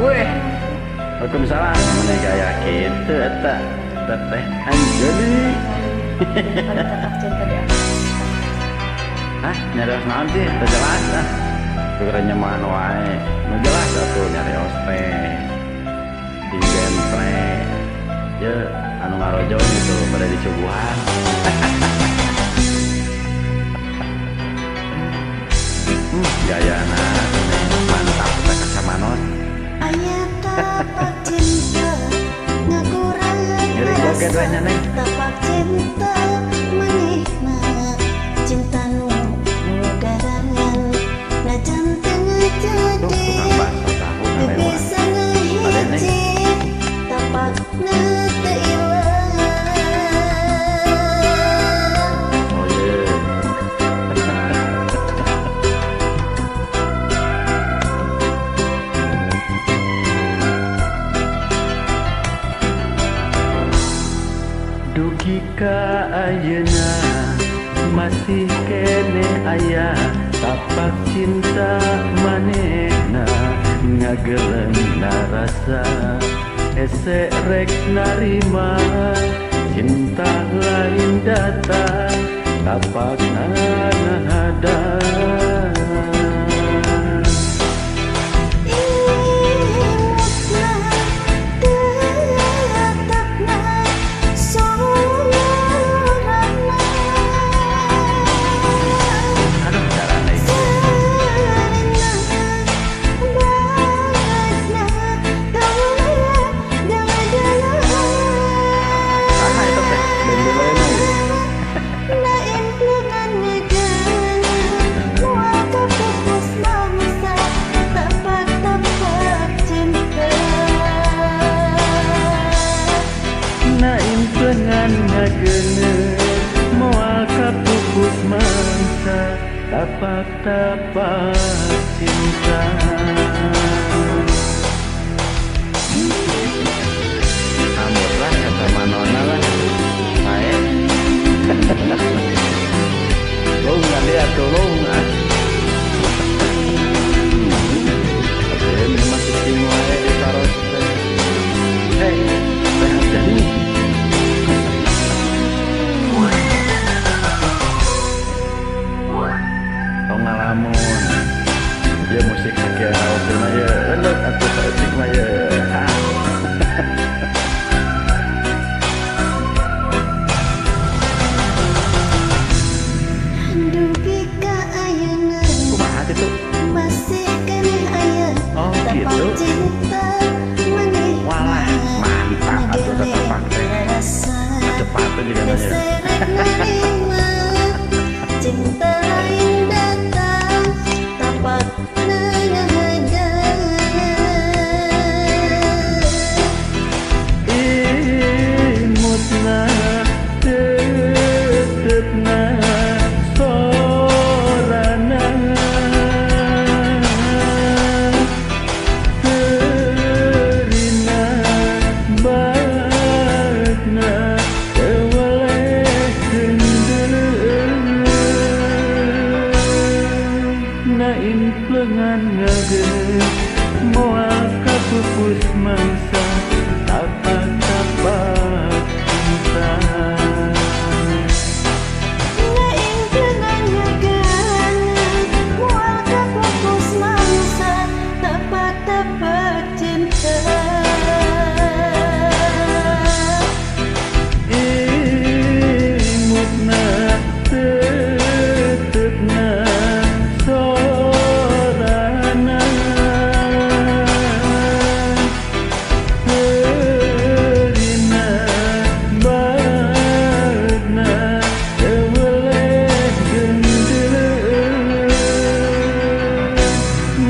Weh, Waalaikumsalam. Mana gaya gitu eta? Teteh Anjali. Ada tetap cinta di atas. Hah, nyarios naon sih? Teu jelas ah. Pikirannya mana wae. Nu jelas atuh nyarios teh. Di gentre. Ya, anu ngarojo gitu pada disuguhan. Gayana mantap teh kasamanos. Ayah tapak cinta ngakurang Ngeri goget we nya Neng. tapak cinta menikmat cinta nu mudarangan najan tengah Tuh, jadi tukang bakso tahu ngalewan. bisa ngehiji tapak na teu ilang. Oh iya. Dugi ka ayeuna masih kene aya tapak cinta manehna ngageulengna rasa ese rek narima cinta lain datang tapakna ngahadang. Aduh carane saha eta teh bendeleuna ge. Naim pengan ngageuneuh moal kapupus mangsa tapak-tapak cinta. Amurlah kata manona lah bae. Lung ngade atuh lung ah. Oke, memang cicing wae ditaros teh. Hei, teh jadi. Tong ngalamun. Dia musik sakit haus mah ye. Leuk atuh saeutik mah ye. Dugi ka ayeuna Kumaha itu? masih kene aya Oh, tapak gitu. cinta menikmat Walah, mantap atuh teh tapak teh. rasa Cepat tuh juga nanya. Keserek nerima cinta lain datang tapak ngahadang. Imutna tetepna sorana terina bagna tewaleh gendeuleung nain pleungan ngageuneuh moal kapupus mangsa tapak-tapak cinta. Naing pleungan ngageuneuh moal kapupus mangsa tapak-tapak cinta. Imutna tetepna sorana terina bagna tewaleh gendeuleung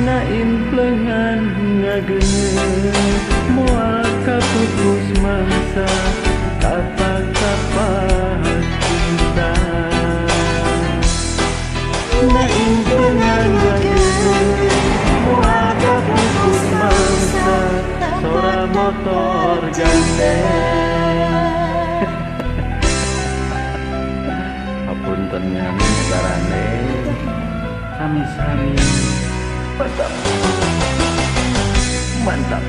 nain pleungan ngageuneuh moal kapupus mangsa tapak-tapak cinta. Nain pleungan ngageuneuh moal kapupus mangsa sora motor gandeng. Apunten nyami barane sami-sami. Mantap. mantap.